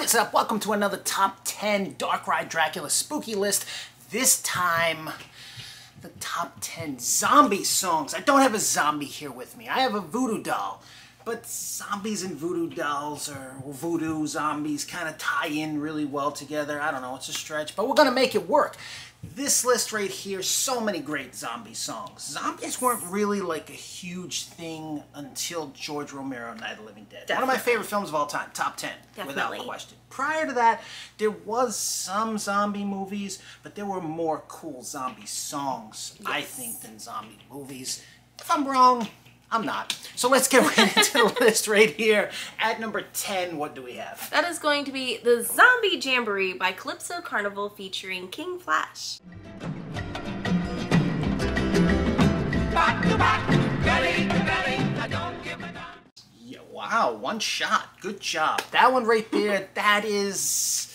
is up? Welcome to another Top 10 Dark Ride Dracula Spooky List. This time, the Top 10 zombie songs. I don't have a zombie here with me. I have a voodoo doll. But zombies and voodoo dolls, or voodoo zombies, kind of tie in really well together. I don't know, it's a stretch, but we're going to make it work. This list right here, so many great zombie songs. Zombies weren't really like a huge thing until George Romero, Night of the Living Dead. Definitely. One of my favorite films of all time, top 10, without question. Prior to that, there was some zombie movies, but there were more cool zombie songs, I think, than zombie movies. If I'm wrong, I'm not. So let's get right into the list right here. At number 10, what do we have? That is going to be the Zombie Jamboree by Calypso Carnival featuring King Flash. Yeah, wow, one shot. Good job. That one right there, that is...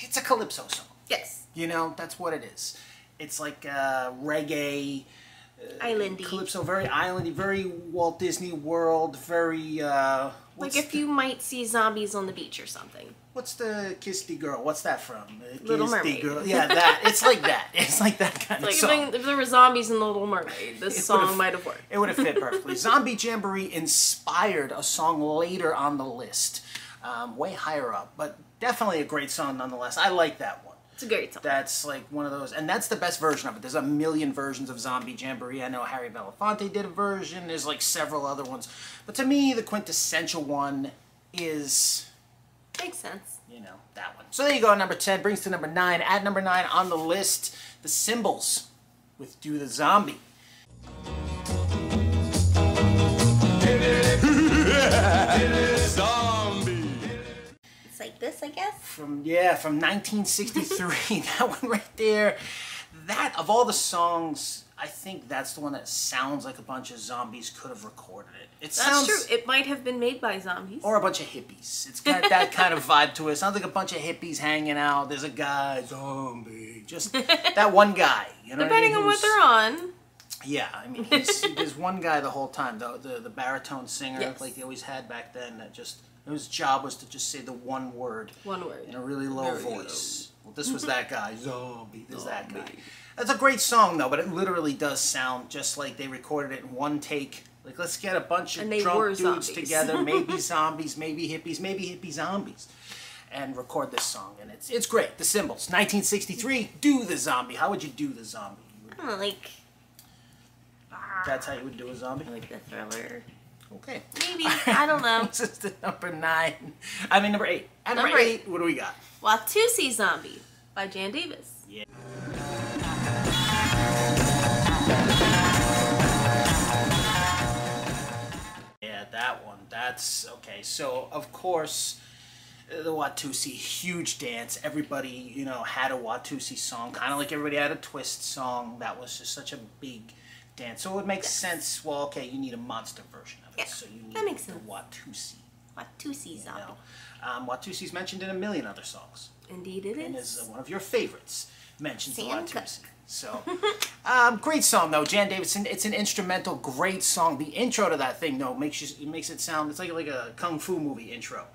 it's a Calypso song. Yes. You know, that's what it is. It's like reggae... islandy. Calypso, very islandy, very Walt Disney World, very, like if you might see zombies on the beach or something. What's the Kiss the Girl? What's that from? Little Mermaid. Girl. Yeah, that. It's like that. It's like that kind of song. If there were zombies in The Little Mermaid, this song might have worked. It would have fit perfectly. Zombie Jamboree inspired a song later on the list. Way higher up, but definitely a great song nonetheless. I like that one. It's a great song. That's like one of those, and that's the best version of it. There's a million versions of Zombie Jamboree. I know Harry Belafonte did a version. There's like several other ones. But to me, the quintessential one is... Makes sense. You know, that one. So there you go, number 10. Brings to number 9. At number 9 on the list, the Symbols with Do the Zombie. Like this, I guess? From 1963. That one right there. That, of all the songs, I think that's the one that sounds like a bunch of zombies could have recorded it. That's true. It might have been made by zombies. Or a bunch of hippies. It's got that kind of vibe to it. It sounds like a bunch of hippies hanging out. There's a guy, zombie. Just that one guy. You know Depending on what they're on. Yeah, I mean, there's one guy the whole time, the baritone singer, like they always had back then, that just... His job was to just say the one word. One word. In a really low voice. Well, this was that guy. Zombie. There's that guy. That's a great song, though, but it literally does sound just like they recorded it in one take. Like, let's get a bunch of drunk dudes together, maybe zombies, maybe hippie zombies, and record this song. And it's great. The Symbols. 1963, Do the Zombie. How would you do the zombie? Like... That's how you would do a zombie? Like the Thriller. Okay. Maybe. I don't know. This is the number 8. At number 8, what do we got? Watusi Zombie by Jan Davis. Yeah. Yeah, that one. That's okay. So, of course, the Watusi, huge dance. Everybody, you know, had a Watusi song. Kind of like everybody had a Twist song. That was just such a big dance. So it makes sense. Well, okay, you need a monster version of it. Yeah, so you need that makes sense. The Watusi. Watusi Zombie. Watusi's mentioned in a million other songs. Indeed it is. And is one of your favorites mentions the Watusi. So, great song though, Jan Davis. It's an instrumental, great song. The intro to that thing though makes it sound, it's like a kung fu movie intro.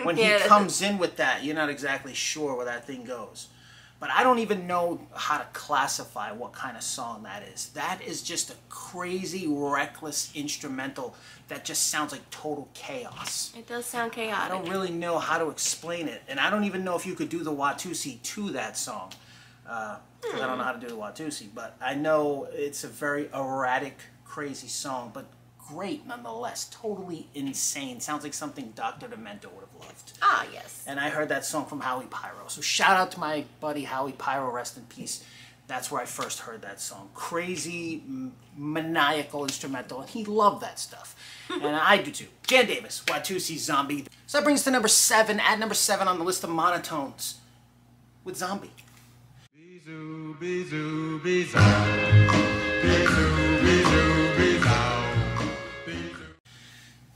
When he comes in with that, you're not exactly sure where that thing goes. But I don't even know how to classify what kind of song that is. That is just a crazy, reckless instrumental that just sounds like total chaos. It does sound chaotic. I don't really know how to explain it. And I don't even know if you could do the Watusi to that song. I don't know how to do the Watusi. But I know it's a very erratic, crazy song. But great nonetheless. Totally insane. Sounds like something Dr. Demento would have loved. Ah, yes. And I heard that song from Howie Pyro. So shout out to my buddy Howie Pyro, rest in peace. That's where I first heard that song. Crazy, maniacal instrumental. And he loved that stuff. And I do too. Jan Davis, Watusi Zombie. So that brings us to number 7. At number 7 on the list of monotones with Zombie. Bizoo, bizoo, bizoo. Bizoo, bizoo, bizoo.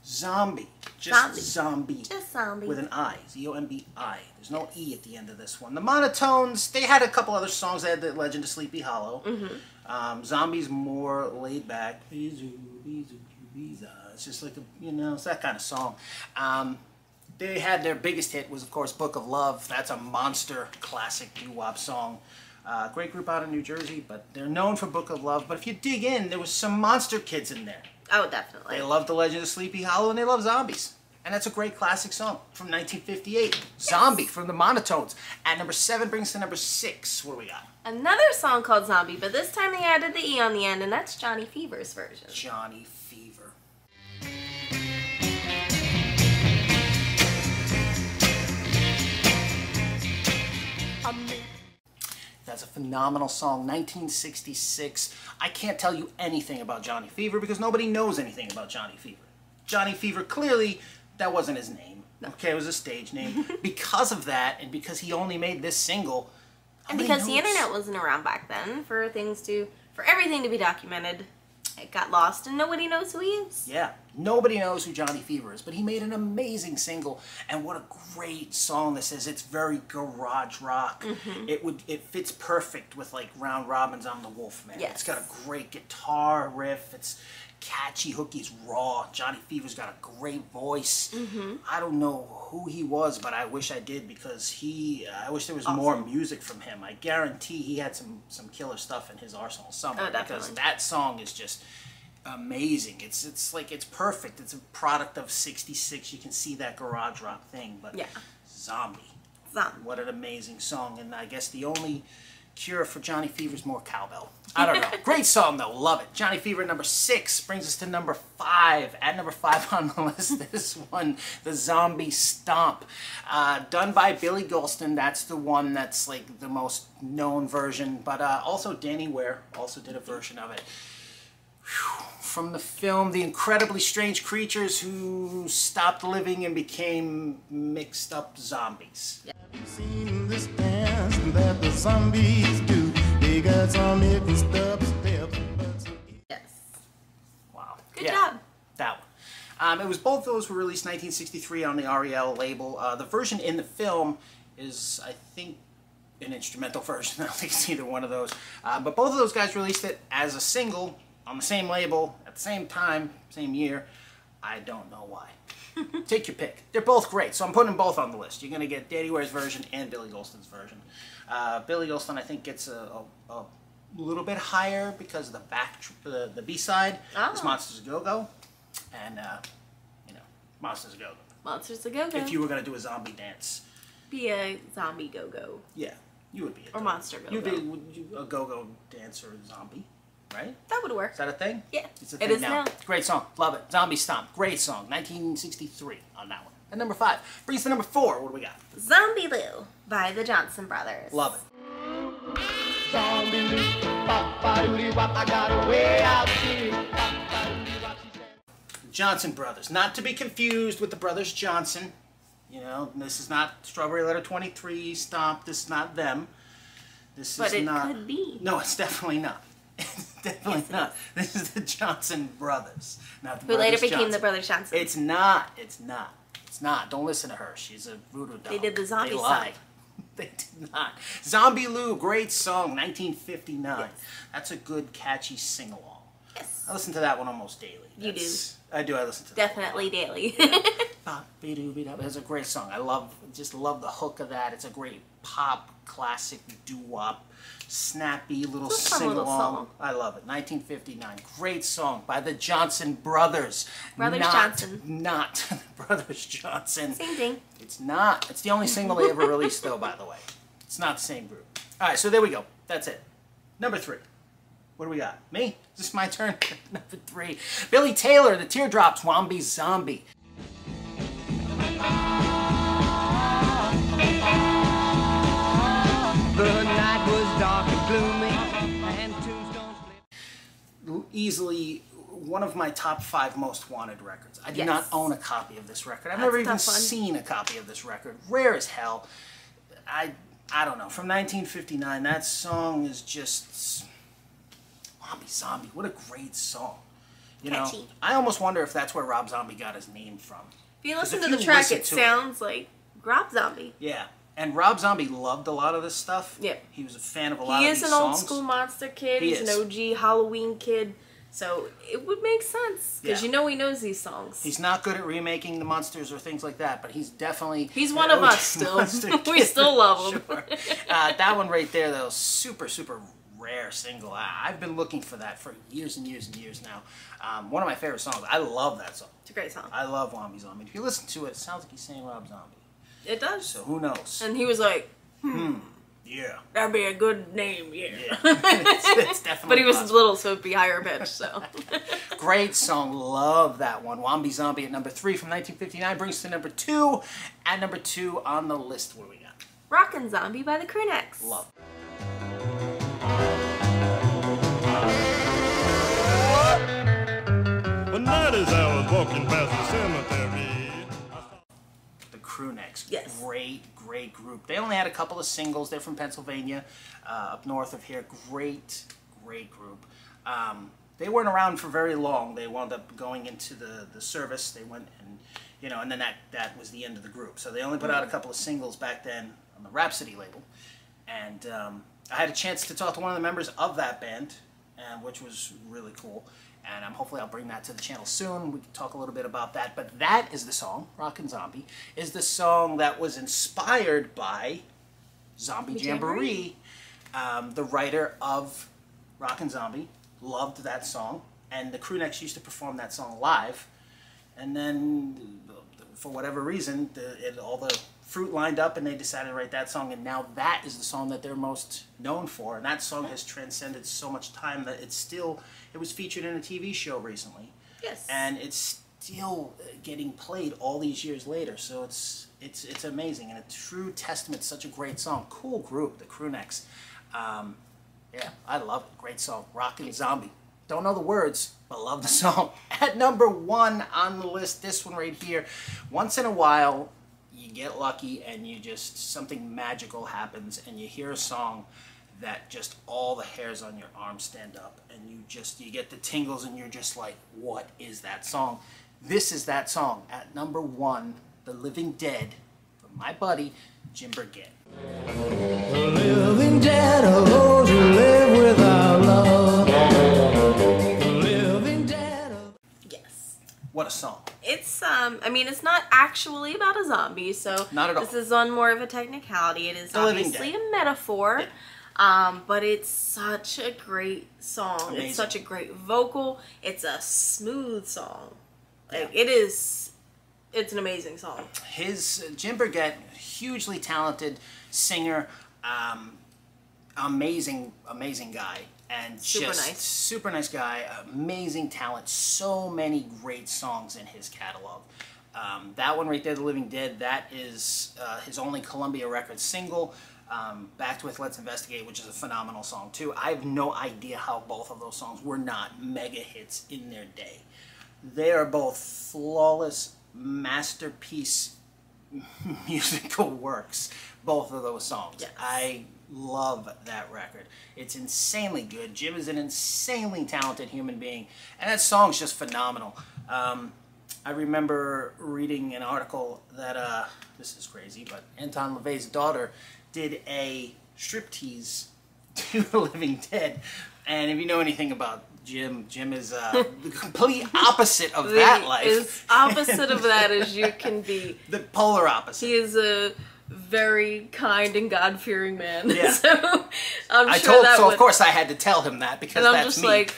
Zombie. Just zombie. Just zombie. With an I. Z-O-M-B-I. There's no E at the end of this one. The monotones, they had a couple other songs. They had The Legend of Sleepy Hollow. Zombie's more laid back. It's just like, it's that kind of song. They had their biggest hit was, of course, Book of Love. That's a monster classic doo-wop song. Great group out of New Jersey, but they're known for Book of Love. But if you dig in, there was some monster kids in there. Oh, definitely. They love The Legend of Sleepy Hollow, and they love zombies. And that's a great classic song from 1958. Yes. Zombie from the Monotones. At number 7 brings to number 6. What do we got? Another song called Zombie, but this time they added the E on the end, and that's Johnny Fever's version. Johnny Fever. That's a phenomenal song, 1966. I can't tell you anything about Johnny Fever because nobody knows anything about Johnny Fever. Johnny Fever, clearly, that wasn't his name. No. Okay, it was a stage name. Because of that, and because he only made this single, and because the internet wasn't around back then for everything to be documented, it got lost and nobody knows who he is. Yeah, nobody knows who Johnny Fever is, but he made an amazing single, and what a great song this is. It's very garage rock. Mm-hmm. It fits perfect with like Round Robin's I'm the Wolf Man. Yes. It's got a great guitar riff. It's catchy, hooky, it's raw. Johnny Fever's got a great voice. Mm-hmm. I don't know who he was, but I wish I did because I wish there was more music from him. I guarantee he had some killer stuff in his arsenal somewhere because that song is just amazing. It's perfect. It's a product of '66. You can see that garage rock thing, but yeah. Zombie. What an amazing song. And I guess the only cure for Johnny Fever is more cowbell. I don't know. Great song though. Love it. Johnny Fever, number 6, brings us to number 5. At number 5 on the list, this one, the Zombie Stomp. Done by Billy Golston. That's the one that's like the most known version. But also Danny Ware also did a version of it. Whew. From the film The Incredibly Strange Creatures Who Stopped Living and Became Mixed Up Zombies. Yeah. Have you seen this dance that the zombies do? They got some mixed up steps. Yes. Wow. Good job. That one. It was both those were released 1963 on the REL label. The version in the film is, I think, an instrumental version. I don't think it's either one of those. But both of those guys released it as a single on the same label at the same time, same year. I don't know why. Take your pick. They're both great, so I'm putting them both on the list. You're going to get Danny Ware's version and Billy Golston's version. Billy Golston, I think, gets a little bit higher because the B-side is Monsters of Go-Go, and Monsters of Go-Go. Monsters of Go-Go. If you were going to do a zombie dance, be a zombie go-go. Yeah, you would be a monster go-go. You'd be a go-go dancer zombie. Right? That would work. Is that a thing? Yeah. It's a thing now. Great song. Love it. Zombie Stomp. Great song. 1963 on that one. And number 5. Brings to number 4. What do we got? Zombie Lou by the Johnson Brothers. Love it. Zombie Lou, I got a way out here. Johnson Brothers. Not to be confused with the Brothers Johnson. You know, this is not Strawberry Letter 23, Stomp. This is not them. This but is it not. Could be. No, it's definitely not. It's definitely not. This is the Johnson Brothers. Not the Who Brothers later became Johnson. the Brothers Johnson. It's not. It's not. It's not. Don't listen to her. She's a voodoo doll. They did the zombie They song. lied. They did not. Zombie Lou, great song, 1959. Yes. That's a good, catchy sing-along. Yes. I listen to that one almost daily. You do. I do. I listen to Definitely daily. It's a great song. I just love the hook of that. It's a great pop, classic doo-wop, snappy little sing-along. I love it. 1959. Great song by the Johnson Brothers. Johnson. Not Brothers Johnson. Same thing. It's not. It's the only single they ever released, though, by the way. It's not the same group. All right, so there we go. That's it. Number 3. What do we got? Me? Is this my turn? Number 3. Billy Taylor, The Teardrops, Wombi Zombie. The night was dark and gloomy, and tombstones lit. Easily one of my top 5 most wanted records. I do not own a copy of this record. I've That's never even seen a copy of this record. Rare as hell. I don't know. From 1959, that song is just Wombi Zombie. What a great song. You Catchy. know, I almost wonder if that's where Rob Zombie got his name from. If you listen to the track, it sounds like Rob Zombie. Yeah. And Rob Zombie loved a lot of this stuff. Yeah. He was a fan of a lot of these songs. He is an old school monster kid. He's an OG Halloween kid. So it would make sense because Yeah. you know he knows these songs. He's not good at remaking the monsters or things like that, but he's definitely... He's one an of us OG still. monster We kid, still love him. sure. That one right there, though, super, super rare single. I've been looking for that for years and years and years now. One of my favorite songs. I love that song. It's a great song. I love Wombi Zombie. If you listen to it, it sounds like he's saying Rob Zombie. It does. So who knows? And he was like, Yeah. that'd be a good name, yeah. It's definitely But he was possible. little, so it'd be higher pitched, so. Great song. Love that one. Wombi Zombie at number 3 from 1959 brings us to number 2. At number 2 on the list, what do we got? Rockin' Zombie by the Crewnecks. Love. One night as I was walking past the cemetery, The Crewnecks. Yes. Great group. They only had a couple of singles. They're from Pennsylvania, up north of here. Great group. They weren't around for very long. They wound up going into the service. They went and, and then that was the end of the group. So they only put out a couple of singles back then on the Rhapsody label. And I had a chance to talk to one of the members of that band, which was really cool. And hopefully I'll bring that to the channel soon. We can talk a little bit about that. But that is the song, Rockin' Zombie, is the song that was inspired by Zombie Jamboree. The writer of Rockin' Zombie loved that song. And the Crewnecks used to perform that song live. And then, for whatever reason, all the fruit lined up and they decided to write that song. And now that is the song that they're most known for. And that song has transcended so much time that it was featured in a TV show recently. Yes. And it's still getting played all these years later. So it's amazing and a true testament to such a great song. Cool group, the Crewnecks. Yeah, I love it. Great song. Rockin' Zombie. Don't know the words, but love the song. At number 1 on the list, this one right here. Once in a while, you get lucky and something magical happens and you hear a song that just all the hairs on your arm stand up and you get the tingles and you're just like, what is that song? This is that song. At number 1, The Living Dead, from my buddy, Jim Burgett. the living dead of those who live without love. The living dead of... Yes. What a song. It's, I mean, it's not actually about a zombie, so Not at all. this is on more of a technicality. It is The Living obviously Dead. a metaphor, but it's such a great song. Amazing. It's such a great vocal. It's a smooth song. Like, Yeah. it's an amazing song. Jim Burgett, hugely talented singer, amazing guy, and Super just nice. super nice guy, amazing talent, so many great songs in his catalog. That one right there, The Living Dead, that is his only Columbia Records single, backed with Let's Investigate, which is a phenomenal song too. I have no idea how both of those songs were not mega hits in their day. They are both flawless masterpiece musical works, both of those songs. Yes. I love that record. It's insanely good. Jim is an insanely talented human being, and that song's just phenomenal. I remember reading an article that, this is crazy, but Anton LaVey's daughter did a striptease to The Living Dead, and if you know anything about Jim is the complete opposite of that life. As opposite of that as you can be. The polar opposite. He is a very kind and God-fearing man. Yeah. So I'm sure that so would, of course I had to tell him that because and I'm that's just me. like,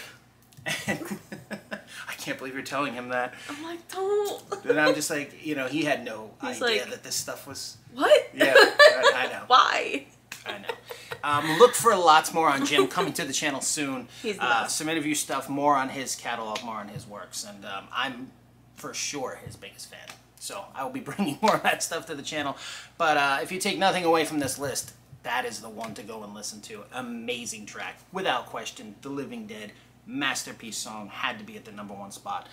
I can't believe you're telling him that. I'm like, don't. And I'm just like, he had no He's idea like, that this stuff was. What? Yeah, I know. Why? I know. Look for lots more on Jim coming to the channel soon. He's the best. Some interview stuff, more on his catalog, more on his works, and I'm for sure his biggest fan. So I will be bringing more of that stuff to the channel. But if you take nothing away from this list, that is the one to go and listen to. Amazing track, without question. The Living Dead, masterpiece song, had to be at the #1 spot.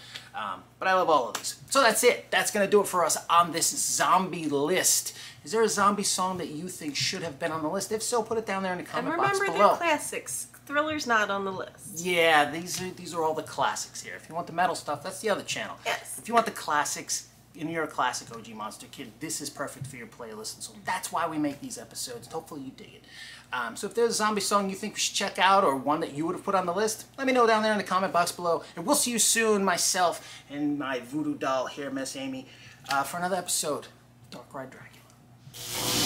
But I love all of these. So that's it. That's going to do it for us on this zombie list. Is there a zombie song that you think should have been on the list? If so, put it down there in the And comment box remember, below. they're classics. Thriller's not on the list. Yeah, these are all the classics here. If you want the metal stuff, that's the other channel. Yes. If you want the classics, and you're a classic OG monster kid, this is perfect for your playlist. And so that's why we make these episodes. Hopefully you dig it. So if there's a zombie song you think we should check out, or one that you would have put on the list, let me know down there in the comment box below. And we'll see you soon, myself and my voodoo doll here, Miss Amy, for another episode of Dark Ride Dracula.